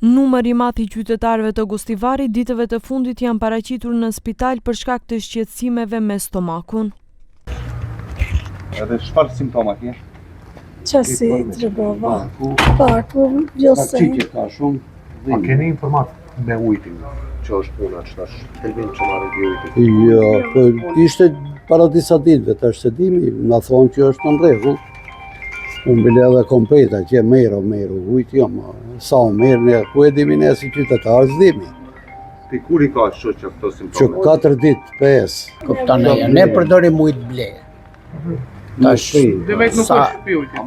Numër i madh i qytetarëve të Gostivarit ditëve të fundit janë paraqitur në spital për shkak të shqetësimeve me stomakun. Edhe çfarë simptoma ke? Qasi, dregova, paku, vjosen. Ka shumë. A keni informat me ujtin që është puna që tash Elvin që marrë di ujtin? Jo, po ishte para disa ditëve, tash se dimi, na thonë që është në rregull. Unë bile edhe kompeta që merë ujtë, jo, ma sa o merë ne, ku e dimi ne si qytetarë, s'dimi. Ti kur i ka shoqja këto simptome? Që 4 ditë, 5. Kuptoneja, ne përdorim ujtë ble. Tash,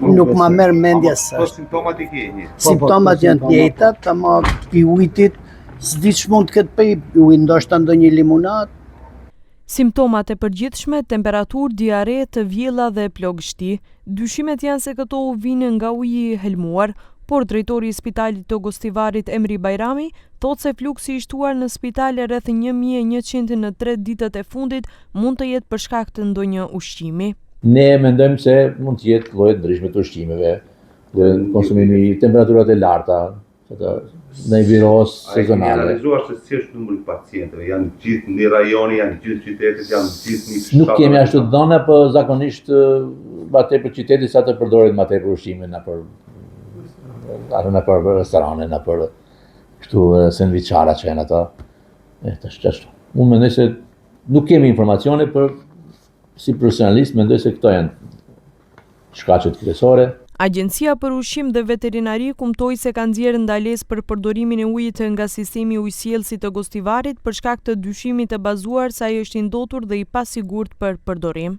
nuk ma merë mendja së. Po simptomat i ke një? Simptomat janë të njëjtat, ama pi ujtit, s'di që mund të këtë pej, ujtë ndoshta ndonjë limunat. Simptomat e përgjithshme, temperaturë, diare, të vjella dhe plogështi. Dyshimet janë se këto u vinë nga uji i helmuar, por drejtori i spitalit të Gostivarit Emri Bajrami thotë se fluksi i shtuar në spitale rreth 1100 në 3 ditët e fundit mund të jetë për shkak të ndonjë ushqimi. Ne mendojmë se mund të jetë lloje ndryshme të ushqimeve, konsumimi, temperaturat e larta, në viroz sezonale. A e analizuar se si është numri i pacientëve? Janë gjithë në rajoni, janë gjithë qytetet, janë gjithë një fshat? Nuk kemi ashtu dhëna, po zakonisht ma tepër qyteti sa të përdoret ma tepër ushqime na për restorane, na për këtu sandviçara që janë ata. Unë mendoj se nuk kemi informacione, për si profesionalist mendoj se këto janë shkaqet kryesore. Agjencia për Ushqim dhe Veterinari kumtoi se ka nxjerrë ndalesë për përdorimin e ujit nga sistemi ujësjellësi të Gostivarit për shkak të dyshimit të bazuar se ai është i ndotur dhe i pasigurt për përdorim.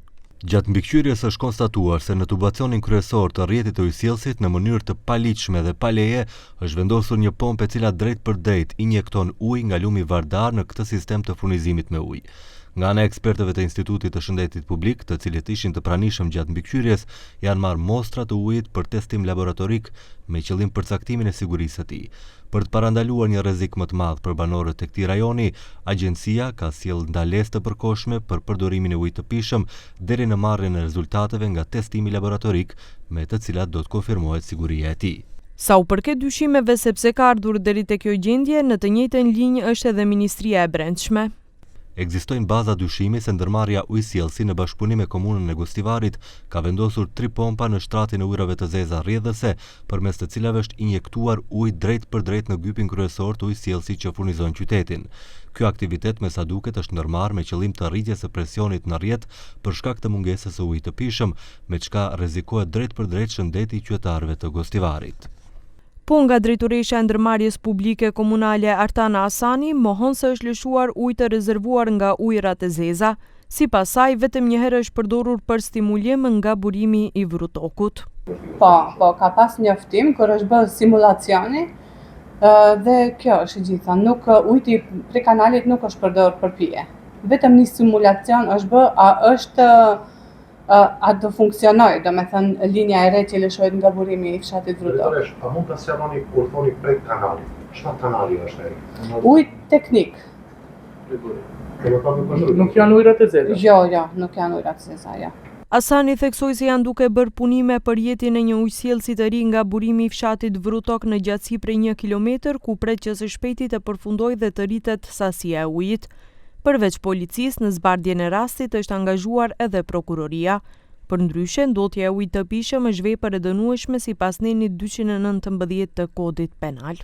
Gjatë mbikëqyrjes është konstatuar se në tubacionin kryesor të rrjetit të ujësjellësit në mënyrë të paligjshme dhe pa leje është vendosur një pompë e cila drejt për drejt injekton ujë nga lumi Vardar në këtë sistem të furnizimit me ujë. Nga ana e ekspertëve të Institutit të Shëndetit Publik, të cilët ishin të pranishëm gjatë mbikëqyrjes, janë marrë mostra të ujit për testim laboratorik me qëllim përcaktimin e sigurisë së tij. Për të parandaluar një rrezik më të madh për banorët e këtij rajoni, agjencia ka sjellë ndalesë të përkohshme për përdorimin e ujit të pishëm deri në marrjen e rezultateve nga testimi laboratorik, me të cilat do të konfirmohet siguria e tij. Sa u përket dyshimeve sepse ka ardhur deri te kjo gjendje, në të njëjtën linjë është edhe Ministria e Brendshme. Ekzistojnë baza dyshimi se ndërmarrja ujësjellësi në bashkëpunim me komunën e Gostivarit ka vendosur 3 pompa në shtratin e ujrave të zeza rrjedhëse, përmes të cilave është injektuar ujë drejt për drejt në gypin kryesor të ujësjellësit që furnizon qytetin. Ky aktivitet me sa duket është ndërmarrë me qëllim të rritjes së presionit në rrjet për shkak të mungesës së ujit të pishëm, me çka rrezikohet drejt për drejt shëndeti i qytetarëve të Gostivarit. Po nga drejtoresha e ndërmarrjes publike komunale Artana Asani mohon se është lëshuar ujë të rezervuar nga ujërat e zeza. Sipas saj, vetëm një herë është përdorur për stimulim nga burimi i vrutokut. Po, ka pas njoftim kur është bërë simulacioni dhe kjo është e gjitha. Nuk ujti prej kanalit nuk është përdorur për pije. Vetëm një simulacion është bërë, a do funksionoj, do me thënë linja e re që lëshohet nga burimi i fshatit Vrutok. A mund të sqaroni kur thoni prej kanalit? Çfarë kanali është ai? Ujë teknik. Nuk janë ujërat e zeza? Jo, nuk janë ujërat e zeza, jo. Asani theksoi se janë duke bërë punime për jetjen e një ujësjellësi të ri nga burimi i fshatit Vrutok në gjatësi prej 1 kilometër, ku pret që së shpejti të përfundojë dhe të rritet sasia e ujit. Përveç policisë, në zbardhjen e rastit është angazhuar edhe prokuroria. Përndryshe, ndotja e ujit të pishëm është vepër e dënueshme sipas nenit 219 të kodit penal.